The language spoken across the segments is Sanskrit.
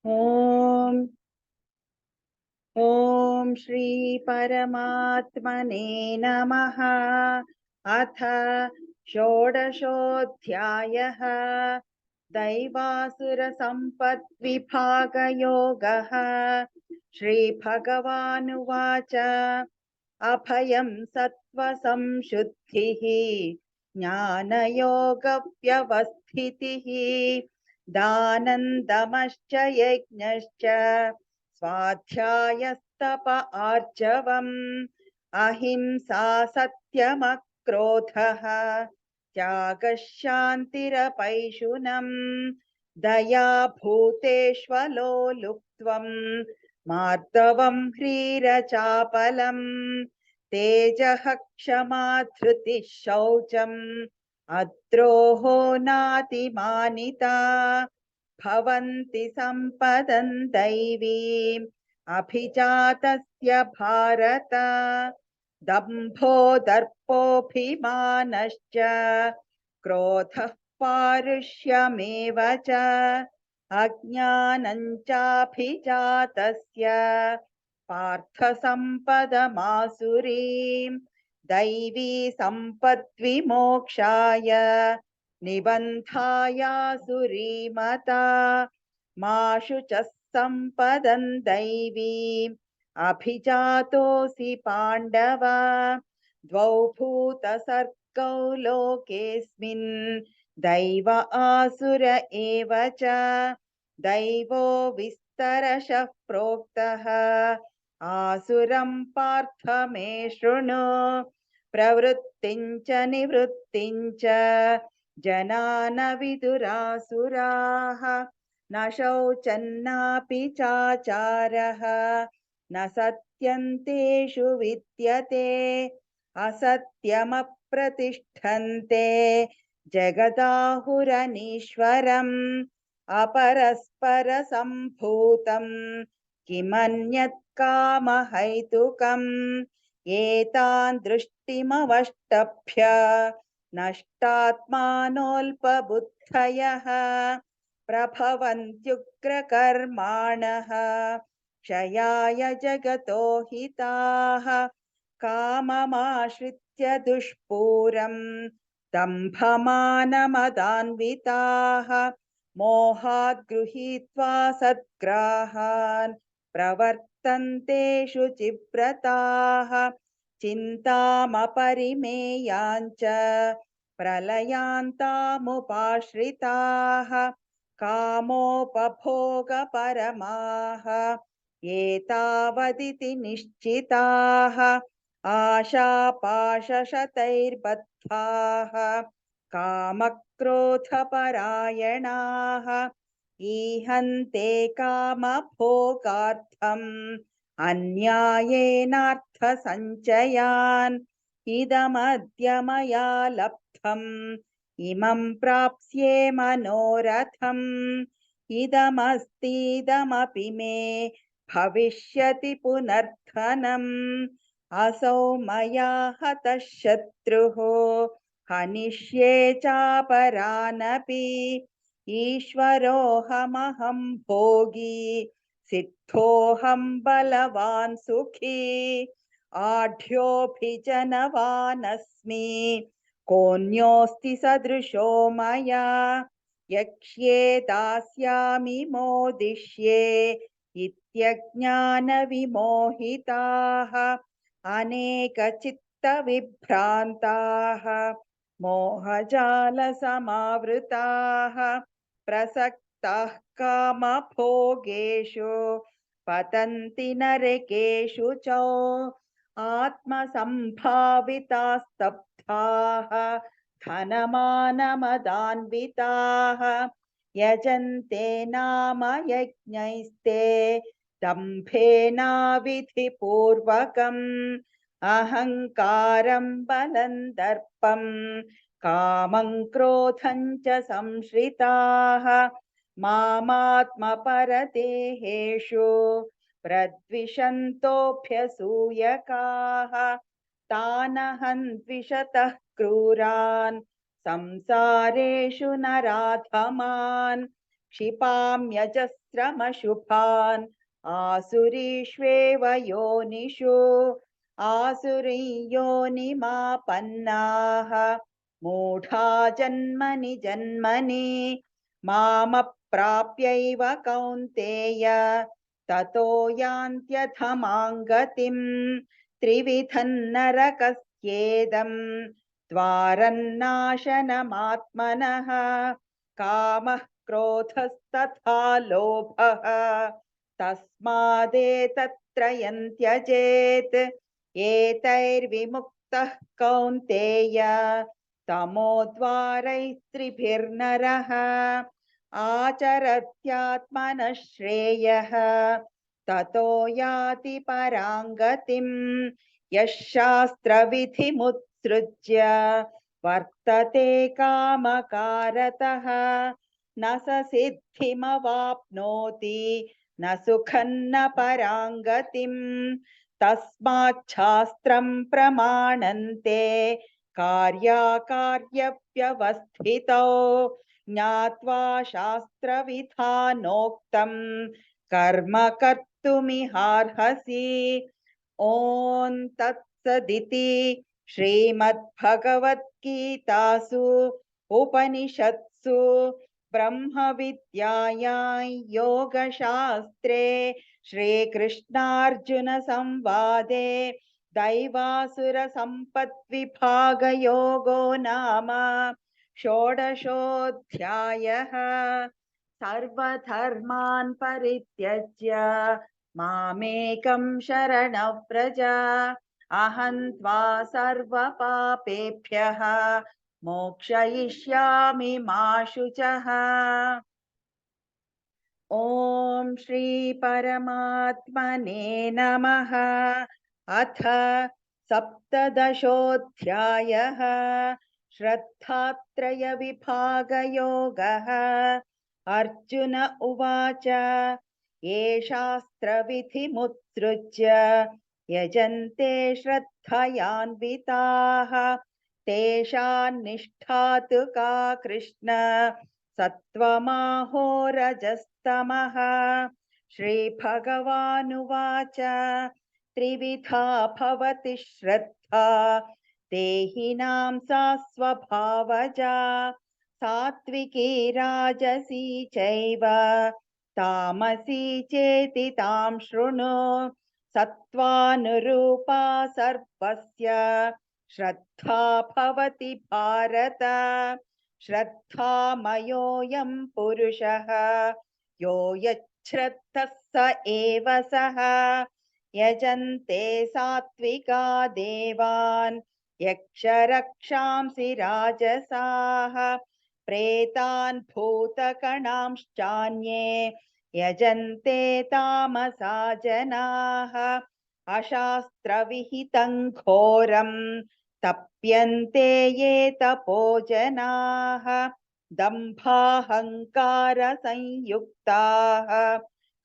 ॐ ॐ श्री परमात्मने नमः। अथ षोडशोऽध्यायः। दैवासुरसम्पद्विभागयोगः। श्रीभगवानुवाच अभयं सत्त्वसंशुद्धिः ज्ञानयोगव्यवस्थितिः दानन्दमश्च यज्ञश्च स्वाध्यायस्तप आर्जवम् अहिंसा सत्यमक्रोधः त्यागः शान्तिरपैशुनम् दया भूतेष्वलो लुप्त्वम् मार्दवम् ह्रीरचापलम् तेजः क्षमा धृतिः शौचम् अद्रोहो नातिमानिता भवन्ति सम्पदन् दैवीम् अभिजातस्य भारत दम्भो दर्पोऽभिमानश्च क्रोधः पारुष्यमेव च अज्ञानं चाभिजातस्य पार्थसम्पदमासुरीम् दैवी सम्पद्विमोक्षाय निबन्धायासुरीमता माशु च सम्पदं दैवीम् अभिजातोऽसि पाण्डव द्वौ भूतसर्गौ लोकेऽस्मिन् दैव आसुर एव च दैवो विस्तरशः प्रोक्तः आसुरं पार्थ मे शृणु प्रवृत्तिं च निवृत्तिं च जना न विदुरासुराः न शौचन्नापि चाचारः न सत्यन्तेषु विद्यते असत्यमप्रतिष्ठन्ते जगदाहुरनीश्वरम् अपरस्परसम्भूतम् किमन्यत् कामहैतुकम् एतान् दृष्टिमवष्टभ्य नष्टात्मानोऽल्पबुद्धयः प्रभवन्त्युग्रकर्माणः क्षयाय जगतो हिताः काममाश्रित्य दुष्पूरम् दम्भमानमदान्विताः मोहात् गृहीत्वा सद्ग्राहान् प्रवर्तन्ते शुचिव्रताः चिन्तामपरिमेयाञ्च प्रलयान्तामुपाश्रिताः कामोपभोगपरमाः एतावदिति निश्चिताः आशापाशशतैर्बद्धाः कामक्रोधपरायणाः ईहन्ते कामभोगार्थम् अन्यायेनार्थसञ्चयान् इदमद्य मया लब्धम् इमं प्राप्स्ये मनोरथम् इदमस्तीदमपि मे भविष्यति पुनर्धनम् असौ मया हतः शत्रुः हनिष्ये चापरानपि ईश्वरोऽहमहं भोगी सिद्धोऽहं बलवान् सुखी आढ्योऽभिजनवानस्मि कोऽन्योऽस्ति सदृशो मया यक्ष्ये दास्यामि मोदिष्ये इत्यज्ञानविमोहिताः अनेकचित्तविभ्रान्ताः मोहजालसमावृताः प्रसक्ताः कामभोगेषु पतन्ति नरकेषु च आत्मसम्भावितास्तब्धाः धनमानमदान्विताः यजन्ते नाम यज्ञैस्ते दम्भेनाविधिपूर्वकम् अहङ्कारं बलं दर्पं कामं क्रोधं च संश्रिताः मामात्मपरदेहेषु प्रद्विषन्तोऽभ्यसूयकाः तानहं द्विषतः क्रूरान् संसारेषु नराधमान् क्षिपाम्यजस्रमशुभान् आसुरीष्वेव योनिषु आसुरीयोनिमापन्नाः मूढा जन्मनि जन्मनि मामप्राप्यैव कौन्तेय ततो यान्त्यधमां गतिम् त्रिविधं नरकस्येदम् द्वारन्नाशनमात्मनः कामः क्रोधस्तथा लोभः तस्मादेतत्त्रयं त्यजेत् एतैर्विमुक्तः कौन्तेय तमोद्वारैस्त्रिभिर्नरः आचरत्यात्मनः श्रेयः ततो याति परां गतिम् यः शास्त्रविधिमुत्सृज्य वर्तते कामकारतः न स सिद्धिमवाप्नोति न सुखं न परां गतिम् तस्माच्छास्त्रं प्रमाणन्ते कार्याकार्यव्यवस्थितौ ज्ञात्वा शास्त्रविधानोक्तं कर्म कर्तुमिहार्हसि। ॐ तत्सदिति श्रीमद्भगवद्गीतासु उपनिषत्सु ब्रह्मविद्यायां योगशास्त्रे श्रीकृष्णार्जुनसंवादे दैवासुरसम्पद्विभागयोगो नाम षोडशोऽध्यायः। सर्वधर्मान् परित्यज्य मामेकं शरणं व्रज अहं त्वा सर्वपापेभ्यः मोक्षयिष्यामि मा शुचः। ॐ श्री परमात्मने नमः। अथ सप्तदशोऽध्यायः श्रद्धात्रयविभागयोगः। अर्जुन उवाच ये शास्त्रविधिमुत्सृज्य यजन्ते श्रद्धयान्विताः तेषान्निष्ठा तु का कृष्ण सत्त्वमाहो रजस्तमः। श्रीभगवानुवाच त्रिविधा भवति श्रद्धा देहिनां सा स्वभावजा सात्विकी राजसी चैव तामसी चेति तां शृणु। सत्त्वानुरूपा सर्वस्य श्रद्धा भवति भारत। श्रद्धामयोऽयं पुरुषः यो यच्छ्रद्धः स एव सः। यजन्ते सात्विका देवान् यक्षरक्षांसि राजसाः प्रेतान् भूतगणांश्चान्ये यजन्ते तामसा जनाः। अशास्त्रविहितं घोरं तप्यन्ते ये तपो जनाः दम्भाहङ्कारसंयुक्ताः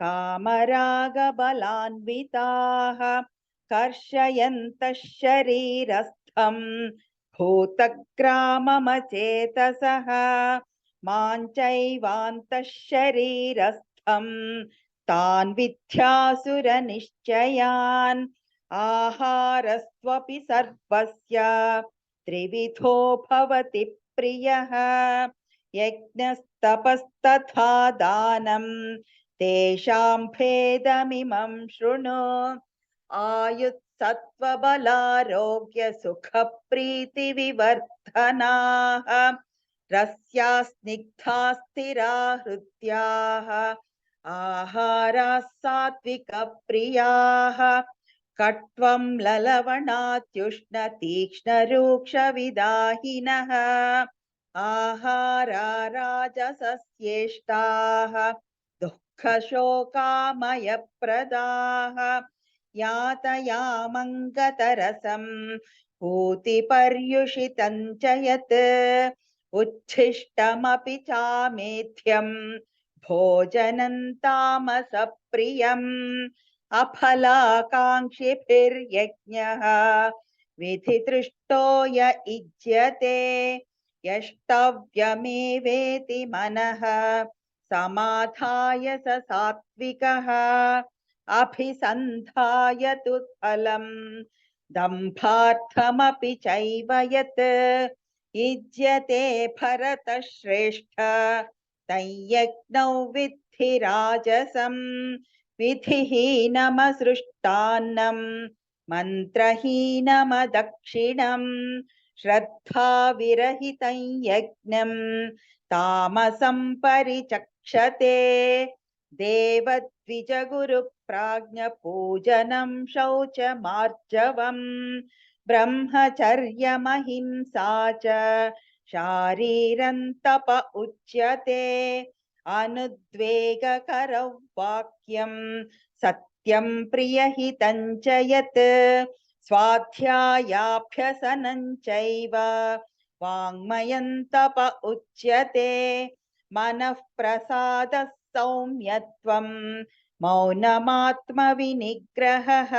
कामरागबलान्विताः कर्षयन्तः शरीरस्थं भूतग्राममचेतसः मां चैवान्तः शरीरस्थं तान् विद्यासुरनिश्चयान्। आहारस्त्वपि सर्वस्य त्रिविधो भवति प्रियः यज्ञस्तपस्तथा दानं तेषां भेदमिमं शृणु। आयुस्सत्त्वबलारोग्यसुखप्रीतिविवर्धनाः रस्या स्निग्धा स्थिरा हृद्याः आहाराः सात्विकप्रियाः कट्वं ललवणात्युष्णतीक्ष्णरूक्षविदाहिनः आहारा राजसस्येष्टाः दुःखशोकामयप्रदाः यातयामङ्गतरसं पूतिपर्युषितं च यत् उच्छिष्टमपि चामेध्यं भोजनं तामसप्रियम् अफलाकाङ्क्षिभिर्यज्ञः विधिदृष्टो य इज्यते यष्टव्यमेवेति मनः समाधाय स सात्विकः अभिसन्धायतु फलम् दम्भार्थमपि चैव यत् युज्यते भरतश्रेष्ठ तयज्ञौ विद्धि राजसं विधिहीनमसृष्टान्नं मन्त्रहीनमदक्षिणम् श्रद्धाविरहितं यज्ञं तामसं परिचक्षते देवद्विजगुरुप्राज्ञपूजनं शौचमार्जवम् ब्रह्मचर्यमहिंसा च शारीरं तप उच्यते अनुद्वेगकरौ वाक्यं सत्यं प्रियहितं च यत् स्वाध्यायाभ्यसनं चैव वाङ्मयं तप उच्यते मनः प्रसादः सौम्यत्वं मौनमात्मविनिग्रहः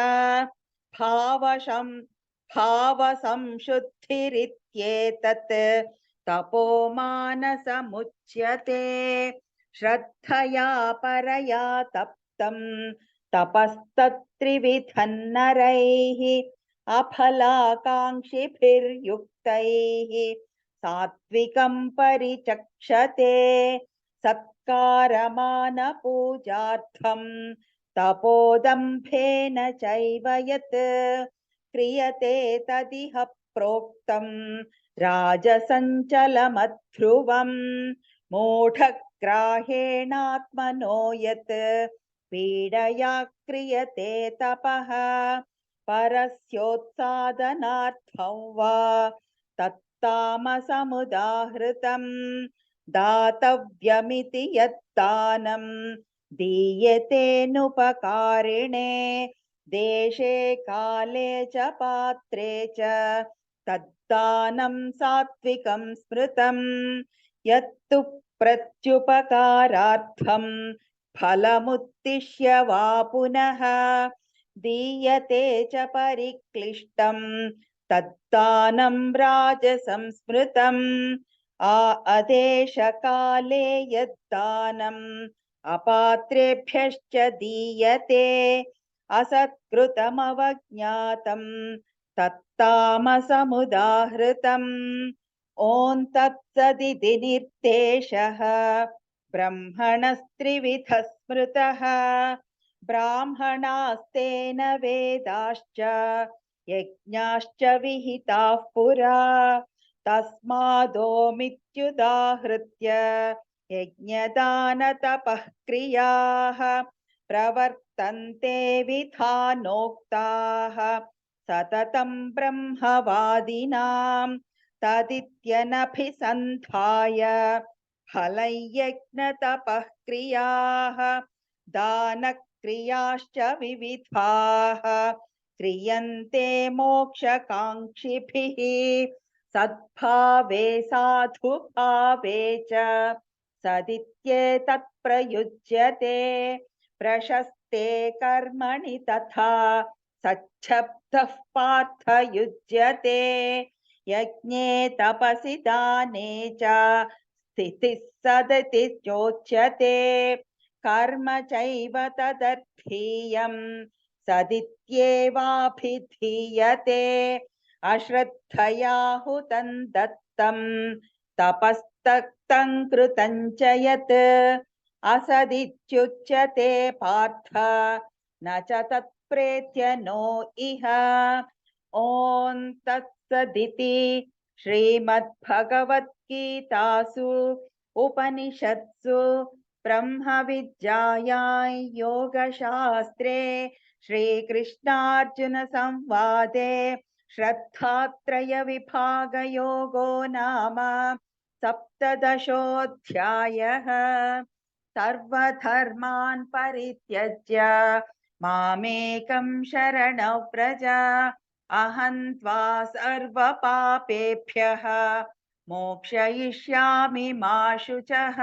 भावसंशुद्धिरित्येतत् तपोमानसमुच्यते श्रद्धया परया तप्तं तपस्तत्त्रिविधं नरैः अफलाकाङ्क्षिभिर्युक्तैः सात्विकं परिचक्षते सत्कारमानपूजार्थं तपोदम्भेन चैव यत् क्रियते तदिह प्रोक्तं राजसञ्चलमध्रुवं मूढग्राहेणात्मनो यत् पीडया क्रियते तपः परस्योत्सादनार्थं वा तत्तामसमुदाहृतं दातव्यमिति यद्दानं दीयतेऽनुपकारिणे देशे काले च पात्रे च तद्दानं सात्विकं स्मृतं यत्तु प्रत्युपकारार्थं फलमुद्दिश्य वा पुनः दीयते च परिक्लिष्टं तद्दानं राजसं स्मृतम् आदेशकाले यद्दानम् अपात्रेभ्यश्च दीयते असत्कृतमवज्ञातं तत्तामसमुदाहृतम् ॐ तत्सदिति निर्देशः ब्रह्मणस्त्रिविधः स्मृतः ब्राह्मणास्तेन वेदाश्च यज्ञाश्च विहिताः पुरा तस्मादोमित्युदाहृत्य यज्ञदानतपः क्रियाः प्रवर्तन्ते विधानोक्ताः सततं ब्रह्मवादिनां तदित्यनभिसन्धाय फलयज्ञतपः क्रियाः दानक्रियाश्च विविधाः क्रियन्ते मोक्षकाङ्क्षिभिः सद्भावे साधुभावे च सदित्येतत् प्रयुज्यते प्रशस्ते कर्मणि तथा सच्छब्दः पार्थ युज्यते यज्ञे तपसि दाने च स्थितिः सदति चोच्यते कर्म चैव तदर्थीयं सदित्येवाभिधीयते अश्रद्धया हुतं दत्तं तपस्तक्तं कृतं च यत् असदित्युच्यते पार्थ न च तत्प्रेत्य नो इह ॐ तत्सदिति श्रीमद्भगवद्गीतासु उपनिषत्सु ब्रह्मविद्यायां योगशास्त्रे श्रीकृष्णार्जुन संवादे श्रद्धात्रयविभागयोगो नाम सप्तदशोऽध्यायः सर्वधर्मान् परित्यज्य मामेकं शरणं व्रज अहं त्वा सर्वपापेभ्यः मोक्षयिष्यामि मा शुचः।